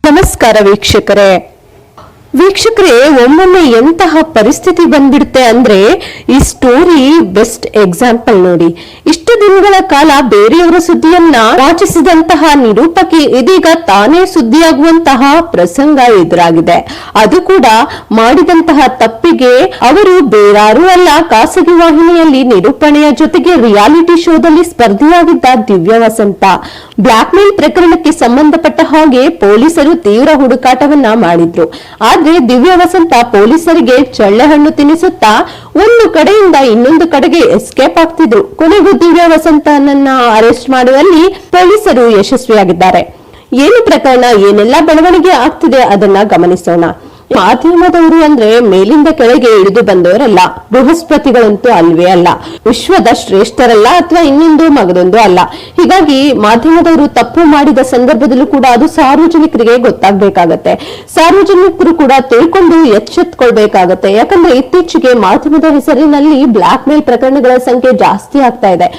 ನಮಸ್ಕಾರ ವೀಕ್ಷಕರೇ. ಒಮ್ಮೊಮ್ಮೆ ಎಂತಹ ಪರಿಸ್ಥಿತಿ ಬಂದ್ಬಿಡುತ್ತೆ ಅಂದ್ರೆ ಈ ಸ್ಟೋರಿ ಬೆಸ್ಟ್ ಎಕ್ಸಾಂಪಲ್ ನೋಡಿ. ಇಷ್ಟು ದಿನಗಳ ಕಾಲ ಬೇರೆಯವರ ಸುದ್ದಿಯನ್ನ ವಾಚಿಸಿದಂತಹ ನಿರೂಪಕಿ ಇದೀಗ ತಾನೇ ಸುದ್ದಿಯಾಗುವಂತಹ ಪ್ರಸಂಗ ಎದುರಾಗಿದೆ. ಅದು ಕೂಡ ಮಾಡಿದಂತಹ ತಪ್ಪಿಗೆ ಅವರು ಬೇರಾರೂ ಅಲ್ಲ, ಖಾಸಗಿ ವಾಹಿನಿಯಲ್ಲಿ ನಿರೂಪಣೆಯ ಜೊತೆಗೆ ರಿಯಾಲಿಟಿ ಶೋದಲ್ಲಿ ಸ್ಪರ್ಧಿಯಾಗಿದ್ದ ದಿವ್ಯಾ ವಸಂತ. ಬ್ಲಾಕ್ ಮೇಲ್ ಪ್ರಕರಣಕ್ಕೆ ಸಂಬಂಧಪಟ್ಟ ಹಾಗೆ ಪೊಲೀಸರು ತೀವ್ರ ಹುಡುಕಾಟವನ್ನ ಮಾಡಿದ್ರು. ಆದ್ರೆ ದಿವ್ಯಾ ವಸಂತ ಪೊಲೀಸರಿಗೆ ಚಳ್ಳೆಹಣ್ಣು ತಿನ್ನಿಸುತ್ತಾ ಒಂದು ಕಡೆಯಿಂದ ಇನ್ನೊಂದು ಕಡೆಗೆ ಎಸ್ಕೇಪ್ ಆಗ್ತಿದ್ರು. ಕೊನೆಗೂ ದಿವ್ಯಾ ವಸಂತನನ್ನ ಅರೆಸ್ಟ್ ಮಾಡುವಲ್ಲಿ ಪೊಲೀಸರು ಯಶಸ್ವಿಯಾಗಿದ್ದಾರೆ. ಏನು ಪ್ರಕರಣ, ಏನೆಲ್ಲ ಬೆಳವಣಿಗೆ ಆಗ್ತಿದೆ ಅದನ್ನ ಗಮನಿಸೋಣ. ಮಾಧ್ಯಮದವರು ಅಂದ್ರೆ ಮೇಲಿಂದ ಕೆಳಗೆ ಇಳಿದು ಬಂದವರಲ್ಲ, ಬೃಹಸ್ಪತಿಗಳಂತೂ ಅಲ್ವೇ ಅಲ್ಲ, ವಿಶ್ವದ ಶ್ರೇಷ್ಠರಲ್ಲ ಅಥವಾ ಇನ್ನೊಂದು ಮಗದೊಂದು ಅಲ್ಲ. ಹೀಗಾಗಿ ಮಾಧ್ಯಮದವರು ತಪ್ಪು ಮಾಡಿದ ಸಂದರ್ಭದಲ್ಲೂ ಕೂಡ ಅದು ಸಾರ್ವಜನಿಕರಿಗೆ ಗೊತ್ತಾಗ್ಬೇಕಾಗತ್ತೆ. ಸಾರ್ವಜನಿಕರು ಕೂಡ ತಿಳ್ಕೊಂಡು ಎಚ್ಚೆತ್ಕೊಳ್ಬೇಕಾಗತ್ತೆ. ಯಾಕಂದ್ರೆ ಇತ್ತೀಚೆಗೆ ಮಾಧ್ಯಮದ ಹೆಸರಿನಲ್ಲಿ ಬ್ಲಾಕ್ ಮೇಲ್ ಪ್ರಕರಣಗಳ ಸಂಖ್ಯೆ ಜಾಸ್ತಿ ಆಗ್ತಾ ಇದೆ.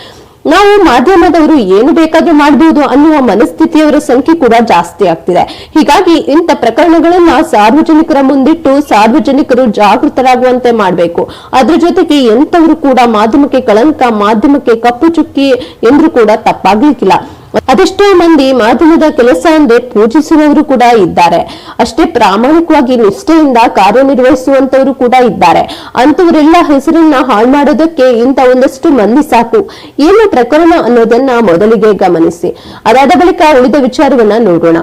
ನಾವು ಮಾಧ್ಯಮದವರು ಏನು ಬೇಕಾದ್ರೂ ಮಾಡಬಹುದು ಅನ್ನುವ ಮನಸ್ಥಿತಿಯವರ ಸಂಖ್ಯೆ ಕೂಡ ಜಾಸ್ತಿ ಆಗ್ತಿದೆ. ಹೀಗಾಗಿ ಇಂಥ ಪ್ರಕರಣಗಳನ್ನ ಸಾರ್ವಜನಿಕರ ಮುಂದಿಟ್ಟು ಸಾರ್ವಜನಿಕರು ಜಾಗೃತರಾಗುವಂತೆ ಮಾಡಬೇಕು. ಅದ್ರ ಜೊತೆಗೆ ಎಂತವರು ಕೂಡ ಮಾಧ್ಯಮಕ್ಕೆ ಕಳಂಕ, ಮಾಧ್ಯಮಕ್ಕೆ ಕಪ್ಪು ಚುಕ್ಕಿ ಎಂದ್ರೂ ಕೂಡ ತಪ್ಪಾಗ್ಲಿಕ್ಕಿಲ್ಲ. ಅದೆಷ್ಟೋ ಮಂದಿ ಮಾಧ್ಯಮದ ಕೆಲಸ ಅಂದ್ರೆ ಪೂಜಿಸುವವರು ಕೂಡ ಇದ್ದಾರೆ, ಅಷ್ಟೇ ಪ್ರಾಮಾಣಿಕವಾಗಿ ನಿಷ್ಠೆಯಿಂದ ಕಾರ್ಯನಿರ್ವಹಿಸುವಂತವರು ಕೂಡ ಇದ್ದಾರೆ. ಅಂತವರೆಲ್ಲ ಹೆಸರನ್ನ ಹಾಳು ಮಾಡೋದಕ್ಕೆ ಇಂತ ಒಂದಷ್ಟು ಮಂದಿ ಸಾಕು. ಏನು ಪ್ರಕರಣ ಅನ್ನೋದನ್ನ ಮೊದಲಿಗೆ ಗಮನಿಸಿ, ಅದಾದ ಬಳಿಕ ಉಳಿದ ವಿಚಾರವನ್ನ ನೋಡೋಣ.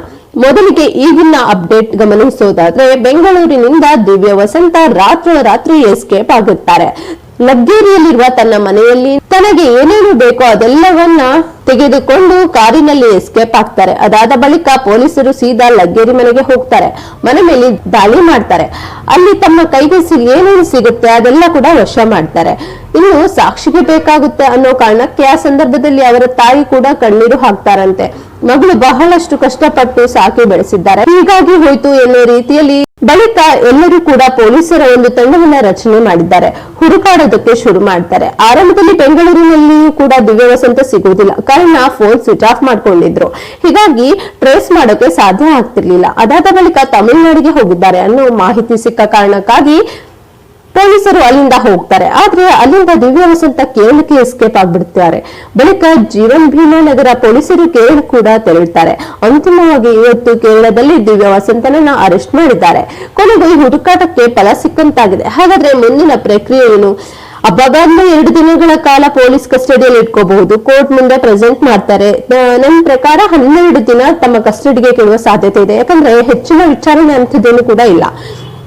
ಮೊದಲಿಗೆ ಈಗಿನ ಅಪ್ಡೇಟ್ ಗಮನಿಸೋದಾದ್ರೆ, ಬೆಂಗಳೂರಿನಿಂದ ದಿವ್ಯಾ ವಸಂತ ರಾತ್ರಿ ಎಸ್ಕೇಪ್ ಆಗುತ್ತಾರೆ. ಲಗ್ಗೇರಿಯಲ್ಲಿರುವ ತನ್ನ ಮನೆಯಲ್ಲಿ ತನಗೆ ಏನೇನು ಬೇಕೋ ಅದೆಲ್ಲವನ್ನ ತೆಗೆದುಕೊಂಡು ಕಾರಿನಲ್ಲಿ ಎಸ್ಕೇಪ್ ಆಗ್ತಾರೆ. ಅದಾದ ಬಳಿಕ ಪೊಲೀಸರು ಸೀದಾ ಲಗ್ಗೇರಿ ಮನೆಗೆ ಹೋಗ್ತಾರೆ. ಮನೆ ಮೇಲೆ ದಾಳಿ ಮಾಡ್ತಾರೆ. ಅಲ್ಲಿ ತಮ್ಮ ಕೈಗೆ ಏನೇನು ಸಿಗುತ್ತೆ ಅದೆಲ್ಲ ಕೂಡ ವಶ ಮಾಡ್ತಾರೆ. ಇನ್ನು ಸಾಕ್ಷಿಗೆ ಬೇಕಾಗುತ್ತೆ ಅನ್ನೋ ಕಾರಣಕ್ಕೆ ಆ ಸಂದರ್ಭದಲ್ಲಿ ಅವರ ತಾಯಿ ಕೂಡ ಕಣ್ಣೀರು ಹಾಕ್ತಾರಂತೆ. ಮಗಳು ಬಹಳಷ್ಟು ಕಷ್ಟಪಟ್ಟು ಸಾಕಿ ಬೆಳೆಸಿದ್ದಾರೆ, ಹೀಗಾಗಿ ಹೋಯ್ತು ಎನ್ನುವ ರೀತಿಯಲ್ಲಿ. ಬಳಿಕ ಎಲ್ಲರೂ ಕೂಡ ಪೊಲೀಸರ ಒಂದು ತಂಡವನ್ನ ರಚನೆ ಮಾಡಿದ್ದಾರೆ, ಹುಡುಕಾಡೋದಕ್ಕೆ ಶುರು ಮಾಡ್ತಾರೆ. ಆರಂಭದಲ್ಲಿ ಬೆಂಗಳೂರಿನಲ್ಲಿಯೂ ಕೂಡ ದಿವ್ಯಾ ವಸಂತ ಸಿಗುವುದಿಲ್ಲ, ಕಾರಣ ಫೋನ್ ಸ್ವಿಚ್ ಆಫ್ ಮಾಡ್ಕೊಂಡಿದ್ರು. ಹೀಗಾಗಿ ಟ್ರೇಸ್ ಮಾಡೋಕೆ ಸಾಧ್ಯ ಆಗ್ತಿರ್ಲಿಲ್ಲ. ಅದಾದ ಬಳಿಕ ತಮಿಳುನಾಡಿಗೆ ಹೋಗಿದ್ದಾರೆ ಅನ್ನೋ ಮಾಹಿತಿ ಸಿಕ್ಕ ಕಾರಣಕ್ಕಾಗಿ ಪೊಲೀಸರು ಅಲ್ಲಿಂದ ಹೋಗ್ತಾರೆ. ಆದ್ರೆ ಅಲ್ಲಿಂದ ದಿವ್ಯಾ ವಸಂತ ಕೇರಳಕ್ಕೆ ಎಸ್ಕೇಪ್ ಆಗ್ಬಿಡ್ತಾರೆ. ಬಳಿಕ ಜೀವನ್ ಭೀಮಾ ನಗರ ಪೊಲೀಸರು ಕೇರಳ ಕೂಡ ತೆರಳುತ್ತಾರೆ. ಅಂತಿಮವಾಗಿ ಇವತ್ತು ಕೇರಳದಲ್ಲಿ ದಿವ್ಯಾ ವಸಂತನನ್ನ ಅರೆಸ್ಟ್ ಮಾಡಿದ್ದಾರೆ. ಕೊನೆಗೂ ಈ ಹುಡುಕಾಟಕ್ಕೆ ಫಲ ಸಿಕ್ಕಂತಾಗಿದೆ. ಹಾಗಾದ್ರೆ ಮುಂದಿನ ಪ್ರಕ್ರಿಯೆ ಏನು? ಅಬ್ಬಾಗಾದ್ಮೇಲೆ 2 ದಿನಗಳ ಕಾಲ ಪೊಲೀಸ್ ಕಸ್ಟಡಿಯಲ್ಲಿ ಇಟ್ಕೋಬಹುದು, ಕೋರ್ಟ್ ಮುಂದೆ ಪ್ರೆಸೆಂಟ್ ಮಾಡ್ತಾರೆ. ನನ್ನ ಪ್ರಕಾರ 12 ದಿನ ತಮ್ಮ ಕಸ್ಟಡಿಗೆ ಕೇಳುವ ಸಾಧ್ಯತೆ ಇದೆ. ಯಾಕಂದ್ರೆ ಹೆಚ್ಚಿನ ವಿಚಾರಣೆ ಅಂತದ್ದೇನು ಕೂಡ ಇಲ್ಲ.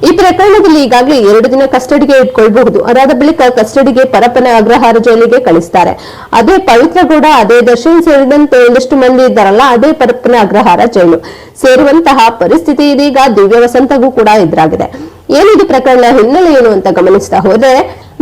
ಈ ಪ್ರಕರಣದಲ್ಲಿ ಈಗಾಗಲೇ 2 ದಿನ ಕಸ್ಟಡಿಗೆ ಇಟ್ಕೊಳ್ಬಹುದು. ಅದಾದ ಬಳಿಕ ಕಸ್ಟಡಿಗೆ ಪರಪ್ಪನ ಅಗ್ರಹಾರ ಜೈಲಿಗೆ ಕಳಿಸ್ತಾರೆ. ಅದೇ ಪವಿತ್ರ ಗೌಡ, ಅದೇ ದರ್ಶನ್ ಸೇರಿದಂತೆ ಒಂದಷ್ಟು ಮಂದಿ ಇದ್ದಾರಲ್ಲ, ಅದೇ ಪರಪ್ಪನ ಅಗ್ರಹಾರ ಜೈಲು ಸೇರುವಂತಹ ಪರಿಸ್ಥಿತಿ ಇದೀಗ ದಿವ್ಯಾ ವಸಂತಗೂ ಕೂಡ ಎದುರಾಗಿದೆ. ಏನಿದು ಪ್ರಕರಣ, ಹಿನ್ನೆಲೆ ಏನು ಅಂತ ಗಮನಿಸ್ತಾ ಹೋದ್ರೆ,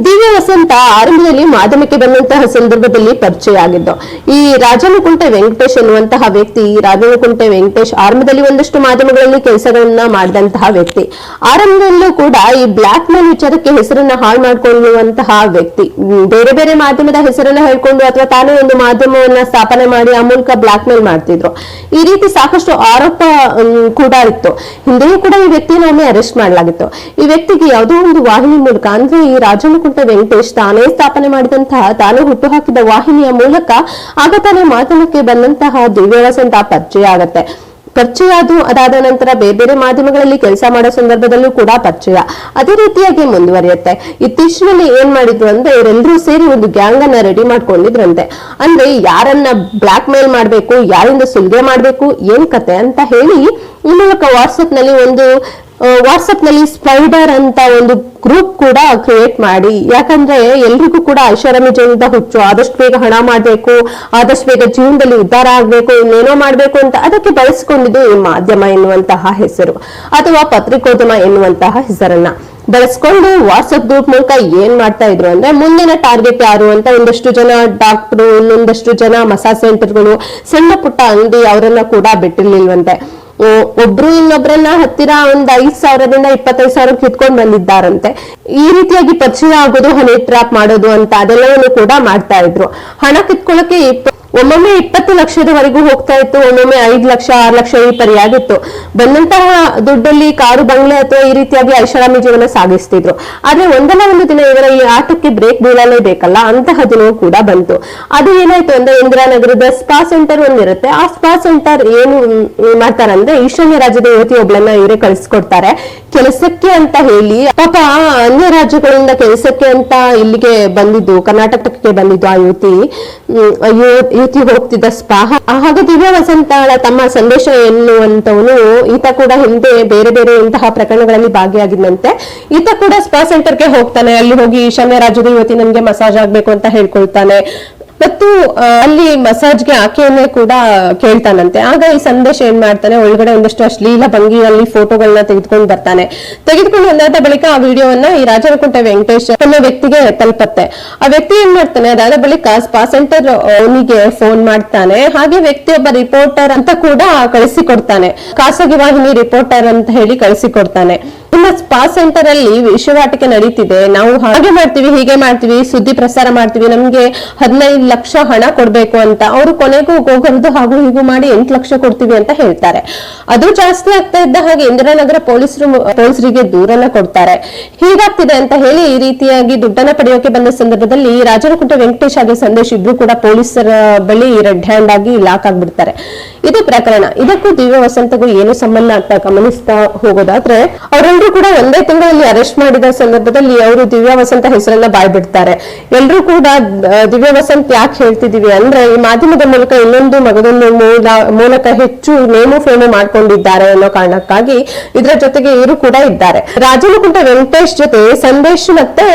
ದಿವ್ಯಾ ವಸಂತ ಆರಂಭದಲ್ಲಿ ಮಾಧ್ಯಮಕ್ಕೆ ಬಂದಂತಹ ಸಂದರ್ಭದಲ್ಲಿ ಪರಿಚಯ ಆಗಿದ್ದು ಈ ರಾಜನಕುಂಟೆ ವೆಂಕಟೇಶ್ ಎನ್ನುವಂತಹ ವ್ಯಕ್ತಿ. ರಾಜನಕುಂಟೆ ವೆಂಕಟೇಶ್ ಆರಂಭದಲ್ಲಿ ಒಂದಷ್ಟು ಮಾಧ್ಯಮಗಳಲ್ಲಿ ಕೆಲಸಗಳನ್ನ ಮಾಡಿದಂತಹ ವ್ಯಕ್ತಿ. ಆರಂಭದಲ್ಲೂ ಕೂಡ ಈ ಬ್ಲಾಕ್ ಮೇಲ್ ವಿಚಾರಕ್ಕೆ ಹೆಸರನ್ನ ಹಾಳು ಮಾಡ್ಕೊಳ್ಳುವಂತಹ ವ್ಯಕ್ತಿ. ಬೇರೆ ಬೇರೆ ಮಾಧ್ಯಮದ ಹೆಸರನ್ನ ಹೇಳ್ಕೊಂಡು ಅಥವಾ ತಾನೇ ಒಂದು ಮಾಧ್ಯಮವನ್ನ ಸ್ಥಾಪನೆ ಮಾಡಿ ಆ ಮೂಲಕ ಬ್ಲಾಕ್ ಮೇಲ್ ಮಾಡ್ತಿದ್ರು. ಈ ರೀತಿ ಸಾಕಷ್ಟು ಆರೋಪ ಕೂಡ ಇತ್ತು. ಹಿಂದೆಯೂ ಕೂಡ ಈ ವ್ಯಕ್ತಿಯನ್ನು ಒಮ್ಮೆ ಅರೆಸ್ಟ್ ಮಾಡಲಾಗಿತ್ತು. ಈ ವ್ಯಕ್ತಿಗೆ ಯಾವುದೋ ಒಂದು ವಾಹಿನಿ ಮೂಲಕ, ಅಂದ್ರೆ ಈ ರಾಜನಕುಂಟೆ ವೆಂಕಟೇಶ್ ತಾನೇ ಸ್ಥಾಪನೆ ಮಾಡಿದಂತಹ, ತಾನೇ ಹುಟ್ಟುಹಾಕಿದ ವಾಹಿನಿಯ ಮೂಲಕ ಆಗ ತಾನೇ ಮಾಧ್ಯಮಕ್ಕೆ ಬಂದಂತಹ ದಿವ್ಯಾ ವಸಂತ ಪರಿಚಯ ಆಗತ್ತೆ. ಪರಿಚಯ ಅದಾದ ನಂತರ ಬೇರೆ ಬೇರೆ ಮಾಧ್ಯಮಗಳಲ್ಲಿ ಕೆಲಸ ಮಾಡೋ ಸಂದರ್ಭದಲ್ಲೂ ಕೂಡ ಪರಿಚಯ ಅದೇ ರೀತಿಯಾಗಿ ಮುಂದುವರಿಯುತ್ತೆ. ಇತ್ತೀಚಿನಲ್ಲಿ ಏನ್ ಮಾಡಿದ್ರು ಅಂದ್ರೆ, ಇವರೆಲ್ಲರೂ ಸೇರಿ ಒಂದು ಗ್ಯಾಂಗ್ ಅನ್ನ ರೆಡಿ ಮಾಡ್ಕೊಂಡಿದ್ರಂತೆ. ಅಂದ್ರೆ ಯಾರನ್ನ ಬ್ಲಾಕ್ ಮೇಲ್ ಮಾಡ್ಬೇಕು, ಯಾರಿಂದ ಸುಲಿಗೆ ಮಾಡ್ಬೇಕು, ಏನ್ ಕತೆ ಅಂತ ಹೇಳಿ ಈ ಮೂಲಕ ವಾಟ್ಸ್ಆಪ್ ನಲ್ಲಿ ಸ್ಪೈಡರ್ ಅಂತ ಒಂದು ಗ್ರೂಪ್ ಕೂಡ ಕ್ರಿಯೇಟ್ ಮಾಡಿ, ಯಾಕಂದ್ರೆ ಎಲ್ರಿಗೂ ಕೂಡ ಐಷಾರಾಮಿ ಜೀವನದ ಹುಚ್ಚು, ಆದಷ್ಟು ಬೇಗ ಹಣ ಮಾಡ್ಬೇಕು, ಆದಷ್ಟು ಬೇಗ ಜೀವನದಲ್ಲಿ ಉದ್ಧಾರ ಆಗ್ಬೇಕು, ಇನ್ನೇನೋ ಮಾಡ್ಬೇಕು ಅಂತ ಅದಕ್ಕೆ ಬಳಸಿಕೊಂಡಿದ್ದು ಈ ಮಾಧ್ಯಮ ಎನ್ನುವಂತಹ ಹೆಸರು ಅಥವಾ ಪತ್ರಿಕೋದ್ಯಮ ಎನ್ನುವಂತಹ ಹೆಸರನ್ನ ಬಳಸ್ಕೊಂಡು ವಾಟ್ಸ್ಆಪ್ ಗ್ರೂಪ್ ಮೂಲಕ ಏನ್ ಮಾಡ್ತಾ ಇದ್ರು ಅಂದ್ರೆ, ಮುಂದಿನ ಟಾರ್ಗೆಟ್ ಯಾರು ಅಂತ ಒಂದಷ್ಟು ಜನ ಡಾಕ್ಟರು, ಇನ್ನೊಂದಷ್ಟು ಜನ ಮಸಾಜ್ ಸೆಂಟರ್ಗಳು, ಸಣ್ಣ ಪುಟ್ಟ ಅಂಗಡಿ ಅವರನ್ನ ಕೂಡ ಬಿಟ್ಟಿರ್ಲಿಲ್ವಂತೆ. ಒಬ್ರು ಇನ್ನೊಬ್ರನ್ನ ಹತ್ತಿರ ಒಂದ್ 5,000ದಿಂದ 25,000 ಕಿತ್ಕೊಂಡ್ ಬಂದಿದ್ದಾರಂತೆ. ಈ ರೀತಿಯಾಗಿ ಪರಿಚಯ ಆಗೋದು, ಹನಿ ಟ್ರ್ಯಾಪ್ ಮಾಡೋದು ಅಂತ ಅದೆಲ್ಲವನ್ನು ಕೂಡ ಮಾಡ್ತಾ ಇದ್ರು. ಹಣ ಕಿತ್ಕೊಳ್ಳಕ್ಕೆ ಒಮ್ಮೊಮ್ಮೆ 20 ಲಕ್ಷದವರೆಗೂ ಹೋಗ್ತಾ ಇತ್ತು, ಒಮ್ಮೊಮ್ಮೆ 5 ಲಕ್ಷ 6 ಲಕ್ಷ ಈ ಪರಿಯಾಗಿತ್ತು. ಬಂದಂತಹ ದುಡ್ಡಲ್ಲಿ ಕಾರು ಬಂಗ್ಲೆ ಅಥವಾ ಈ ರೀತಿಯಾಗಿ ಐಷಾರಾಮಿ ಜೀವನ ಸಾಗಿಸ್ತಿದ್ರು. ಆದ್ರೆ ಒಂದಲ್ಲ ಒಂದು ದಿನ ಇವರ ಈ ಆಟಕ್ಕೆ ಬ್ರೇಕ್ ಬೀಳಲೇಬೇಕಲ್ಲ, ಅಂತಹ ದಿನವೂ ಕೂಡ ಬಂತು. ಅದು ಏನಾಯ್ತು ಅಂದ್ರೆ ಇಂದಿರಾನಗರದ ಸ್ಪಾ ಸೆಂಟರ್ ಒಂದಿರುತ್ತೆ. ಆ ಸ್ಪಾ ಸೆಂಟರ್ ಏನು ಮಾಡ್ತಾರಂದ್ರೆ ಈಶಾನ್ಯ ರಾಜ್ಯದ ಯುವತಿ ಒಬ್ಳನ್ನ ಇವರೇ ಕಳಿಸ್ಕೊಡ್ತಾರೆ ಕೆಲಸಕ್ಕೆ ಅಂತ ಹೇಳಿ. ಪಾಪ ಅನ್ಯ ರಾಜ್ಯಗಳಿಂದ ಕೆಲಸಕ್ಕೆ ಅಂತ ಇಲ್ಲಿಗೆ ಬಂದಿದ್ದು, ಕರ್ನಾಟಕಕ್ಕೆ ಬಂದಿದ್ದು ಆ ಯುವತಿ ಹೋಗ್ತಿದ್ದ ಸ್ಪಾ. ಆಗ ದಿವ್ಯ ವಸಂತಾಳ ತಮ್ಮ ಸಂದೇಶ ಎನ್ನುವಂತವನು ಈತ ಕೂಡ ಹಿಂದೆ ಬೇರೆ ಬೇರೆ ಇಂತಹ ಪ್ರಕರಣಗಳಲ್ಲಿ ಭಾಗಿಯಾಗಿದ್ದಂತೆ. ಈತ ಕೂಡ ಸ್ಪಾ ಸೆಂಟರ್ಗೆ ಹೋಗ್ತಾನೆ. ಅಲ್ಲಿ ಹೋಗಿ ಈಶಾನ್ಯ ರಾಜ್ಯದ ಯುವತಿ ನನ್ಗೆ ಮಸಾಜ್ ಆಗ್ಬೇಕು ಅಂತ ಹೇಳ್ಕೊಳ್ತಾನೆ ಮತ್ತು ಅಲ್ಲಿ ಮಸಾಜ್ಗೆ ಆಕೆಯನ್ನೇ ಕೂಡ ಕೇಳ್ತಾನಂತೆ. ಆಗ ಈ ಸಂದೇಶ ಏನ್ ಮಾಡ್ತಾನೆ, ಒಳಗಡೆ ಒಂದಷ್ಟು ಅಶ್ಲೀಲ ಭಂಗಿಯಲ್ಲಿ ಫೋಟೋಗಳನ್ನ ತೆಗೆದುಕೊಂಡು ಬರ್ತಾನೆ. ತೆಗೆದುಕೊಂಡು ಬಂದಾದ ಬಳಿಕ ಆ ವಿಡಿಯೋವನ್ನ ಈ ರಾಜನಕುಂಟೆ ವೆಂಕಟೇಶ್ ಅನ್ನೋ ವ್ಯಕ್ತಿಗೆ ತಲುಪತ್ತೆ. ಆ ವ್ಯಕ್ತಿ ಏನ್ ಮಾಡ್ತಾನೆ, ಅದಾದ ಬಳಿಕ ಸ್ಪಾ ಸೆಂಟರ್ ಅವನಿಗೆ ಫೋನ್ ಮಾಡ್ತಾನೆ. ಹಾಗೆ ವ್ಯಕ್ತಿ ಒಬ್ಬ ರಿಪೋರ್ಟರ್ ಅಂತ ಕೂಡ ಕಳಿಸಿಕೊಡ್ತಾನೆ, ಖಾಸಗಿ ವಾಹಿನಿ ರಿಪೋರ್ಟರ್ ಅಂತ ಹೇಳಿ ಕಳಿಸಿಕೊಡ್ತಾನೆ. ಇನ್ನು ಸ್ಪಾ ಸೆಂಟರ್ ಅಲ್ಲಿ ವಿಷವಾಟಿಕೆ ನಡೀತಿದೆ, ನಾವು ಹಾಗೆ ಮಾಡ್ತೀವಿ ಹೀಗೆ ಮಾಡ್ತೀವಿ, ಸುದ್ದಿ ಪ್ರಸಾರ ಮಾಡ್ತೀವಿ, ನಮ್ಗೆ 15 ಲಕ್ಷ ಹಣ ಕೊಡ್ಬೇಕು ಅಂತ. ಅವರು ಕೊನೆಗೂ ಗೋಗರ್ದು ಹಾಗೂ ಹೀಗೂ ಮಾಡಿ 8 ಲಕ್ಷ ಕೊಡ್ತೀವಿ ಅಂತ ಹೇಳ್ತಾರೆ. ಅದು ಜಾಸ್ತಿ ಆಗ್ತಾ ಇದ್ದ ಹಾಗೆ ಇಂದಿರಾನಗರ ಪೊಲೀಸರಿಗೆ ದೂರನ್ನ ಕೊಡ್ತಾರೆ. ಹೀಗಾಗ್ತಿದೆ ಅಂತ ಹೇಳಿ ಈ ರೀತಿಯಾಗಿ ದುಡ್ಡನ್ನ ಪಡೆಯೋಕೆ ಬಂದ ಸಂದರ್ಭದಲ್ಲಿ ರಾಜನಕುಂಟೆ ವೆಂಕಟೇಶ್ ಹಾಗೆ ಸಂದೇಶ್ ಇಬ್ರು ಕೂಡ ಪೊಲೀಸರ ಬಳಿ ರೆಡ್ ಹ್ಯಾಂಡ್ ಆಗಿ ಲಾಕ್ ಆಗ್ಬಿಡ್ತಾರೆ. ಇದು ಪ್ರಕರಣ. ಇದಕ್ಕೂ ದಿವ್ಯ ವಸಂತಗೂ ಏನು ಸಂಬಂಧ ಅಂತ ಗಮನಿಸ್ತಾ ಹೋಗೋದಾದ್ರೆ, ಅವರೆಲ್ಲರೂ ಕೂಡ ಒಂದೇ ತಿಂಗಳಲ್ಲಿ ಅರೆಸ್ಟ್ ಮಾಡಿದ ಸಂದರ್ಭದಲ್ಲಿ ಅವರು ದಿವ್ಯ ವಸಂತ ಹೆಸರನ್ನ ಬಾಯ್ಬಿಡ್ತಾರೆ. ಎಲ್ರೂ ಕೂಡ ದಿವ್ಯ ವಸಂತ್ ಯಾಕೆ ಹೇಳ್ತಿದೀವಿ ಅಂದ್ರೆ, ಈ ಮಾಧ್ಯಮದ ಮೂಲಕ ಇನ್ನೊಂದು ಮಗದೊಂದು ಮೂಲಕ ಹೆಚ್ಚು ನೇಮು ಫೇಮು ಮಾಡ್ಕೊಂಡಿದ್ದಾರೆ ಅನ್ನೋ ಕಾರಣಕ್ಕಾಗಿ ಇದರ ಜೊತೆಗೆ ಇವರು ಕೂಡ ಇದ್ದಾರೆ. ರಾಜನಕುಂಟೆ ವೆಂಕಟೇಶ್ ಜೊತೆ ಸಂದೇಶ್ ಮತ್ತೆ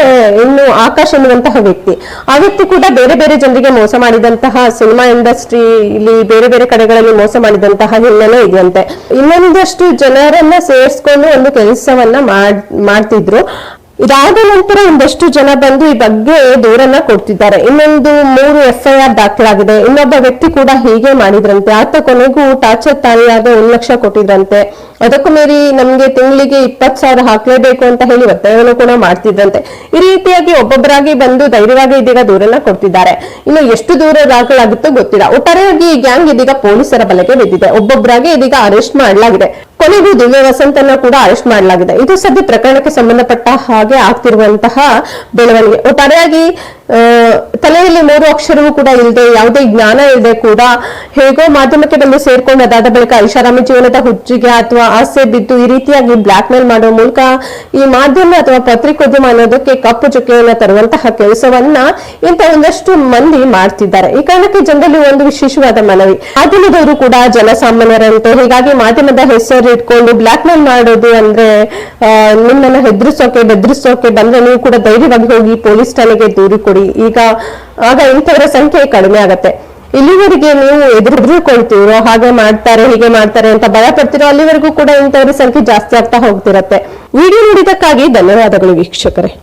ಇನ್ನು ಆಕಾಶ್ ಎನ್ನುವಂತಹ ವ್ಯಕ್ತಿ, ಆ ವ್ಯಕ್ತಿ ಕೂಡ ಬೇರೆ ಬೇರೆ ಜನರಿಗೆ ಮೋಸ ಮಾಡಿದಂತಹ, ಸಿನಿಮಾ ಇಂಡಸ್ಟ್ರಿ ಇಲ್ಲಿ ಬೇರೆ ಬೇರೆ ಕಡೆಗಳಲ್ಲಿ ಮೋಸ ಮಾಡಿದಂತಹ ಹಿನ್ನೆಲೆ ಇದೆಯಂತೆ. ಇನ್ನೊಂದಷ್ಟು ಜನರನ್ನ ಸೇರಿಸ್ಕೊಂಡು ಒಂದು ಕೆಲಸವನ್ನ ಮಾಡ್ತಿದ್ರು. ಇದಾದ ನಂತರ ಒಂದಷ್ಟು ಜನ ಬಂದು ಈ ಬಗ್ಗೆ ದೂರನ್ನ ಕೊಡ್ತಿದ್ದಾರೆ. ಇನ್ನೊಂದು 3 FIR ದಾಖಲಾಗಿದೆ. ಇನ್ನೊಬ್ಬ ವ್ಯಕ್ತಿ ಕೂಡ ಹೀಗೆ ಮಾಡಿದ್ರಂತೆ. ಆತ ಕೊನೆಗೂ ಟಾರ್ಚರ್ ತಾಳಿಯಾದ 1 ಲಕ್ಷ ಕೊಟ್ಟಿದ್ರಂತೆ. ಅದಕ್ಕೂ ಮೀರಿ ನಮ್ಗೆ ತಿಂಗಳಿಗೆ 20,000 ಹಾಕ್ಲೇಬೇಕು ಅಂತ ಹೇಳಿ ಒತ್ತಾಯವನ್ನು ಕೂಡ ಮಾಡ್ತಿದ್ರಂತೆ. ಈ ರೀತಿಯಾಗಿ ಒಬ್ಬೊಬ್ಬರಾಗಿ ಬಂದು ಧೈರ್ಯವಾಗಿ ಇದೀಗ ದೂರನ್ನ ಕೊಡ್ತಿದ್ದಾರೆ. ಇನ್ನು ಎಷ್ಟು ದೂರ ದಾಖಲಾಗುತ್ತೋ ಗೊತ್ತಿಲ್ಲ. ಒಟ್ಟಾರೆಯಾಗಿ ಈ ಗ್ಯಾಂಗ್ ಇದೀಗ ಪೊಲೀಸರ ಬಲೆಗೆ ಬಿದ್ದಿದೆ. ಒಬ್ಬೊಬ್ಬರಾಗಿ ಇದೀಗ ಅರೆಸ್ಟ್ ಮಾಡಲಾಗಿದೆ. ಕೊನೆಗೂ ದಿವ್ಯ ವಸಂತನ ಕೂಡ ಅರೆಸ್ಟ್ ಮಾಡಲಾಗಿದೆ. ಇದು ಸದ್ಯ ಪ್ರಕರಣಕ್ಕೆ ಸಂಬಂಧಪಟ್ಟ ಹಾಗೆ ಆಗ್ತಿರುವಂತಹ ಬೆಳವಣಿಗೆ. ಒಟ್ಟಾರೆಯಾಗಿ ತಲೆಯಲ್ಲಿ 3 ಅಕ್ಷರವೂ ಕೂಡ ಇಲ್ಲದೆ, ಯಾವುದೇ ಜ್ಞಾನ ಇಲ್ಲದೆ ಕೂಡ ಹೇಗೋ ಮಾಧ್ಯಮಕ್ಕೆ ಬಂದು ಸೇರ್ಕೊಂಡು ಅದಾದ ಬಳಿಕ ಐಷಾರಾಮಿ ಜೀವನದ ಹುಚ್ಚಿಗೆ ಅಥವಾ ಆಸೆ ಬಿದ್ದು ಈ ರೀತಿಯಾಗಿ ಬ್ಲಾಕ್ ಮೇಲ್ ಮಾಡುವ ಮೂಲಕ ಈ ಮಾಧ್ಯಮ ಅಥವಾ ಪತ್ರಿಕೋದ್ಯಮ ಅನ್ನೋದಕ್ಕೆ ಕಪ್ಪು ಚುಕ್ಕೆಯನ್ನು ತರುವಂತಹ ಕೆಲಸವನ್ನ ಇಂತ ಒಂದಷ್ಟು ಮಂದಿ ಮಾಡ್ತಿದ್ದಾರೆ. ಈ ಕಾರಣಕ್ಕೆ ಜನರಲ್ಲಿ ಒಂದು ವಿಶೇಷವಾದ ಮನವಿ, ಮಾಧ್ಯಮದವರು ಕೂಡ ಜನಸಾಮಾನ್ಯರಂತೆ. ಹೀಗಾಗಿ ಮಾಧ್ಯಮದ ಹೆಸರು ಇಟ್ಕೊಂಡು ಬ್ಲಾಕ್ ಮೇಲ್ ಮಾಡೋದು ಅಂದ್ರೆ, ನಿಮ್ಮನ್ನ ಬೆದರಿಸೋಕೆ ಬಂದ್ರೆ ನೀವು ಕೂಡ ಧೈರ್ಯವಾಗಿ ಹೋಗಿ ಪೊಲೀಸ್ ಠಾಣೆಗೆ ದೂರು ಕೊಡಿ. ಆಗ ಇಂಥವರ ಸಂಖ್ಯೆ ಕಡಿಮೆ ಆಗತ್ತೆ. ಇಲ್ಲಿವರೆಗೆ ನೀವು ಎದುರುಕೊಳ್ತೀರೋ, ಹಾಗೆ ಮಾಡ್ತಾರೆ ಹೀಗೆ ಮಾಡ್ತಾರೆ ಅಂತ ಭಯ ಪಡ್ತಿರೋ, ಅಲ್ಲಿವರೆಗೂ ಕೂಡ ಇಂಥವರ ಸಂಖ್ಯೆ ಜಾಸ್ತಿ ಆಗ್ತಾ ಹೋಗ್ತಿರತ್ತೆ. ವಿಡಿಯೋ ನೋಡಿದಕ್ಕಾಗಿ ಧನ್ಯವಾದಗಳು ವೀಕ್ಷಕರೇ.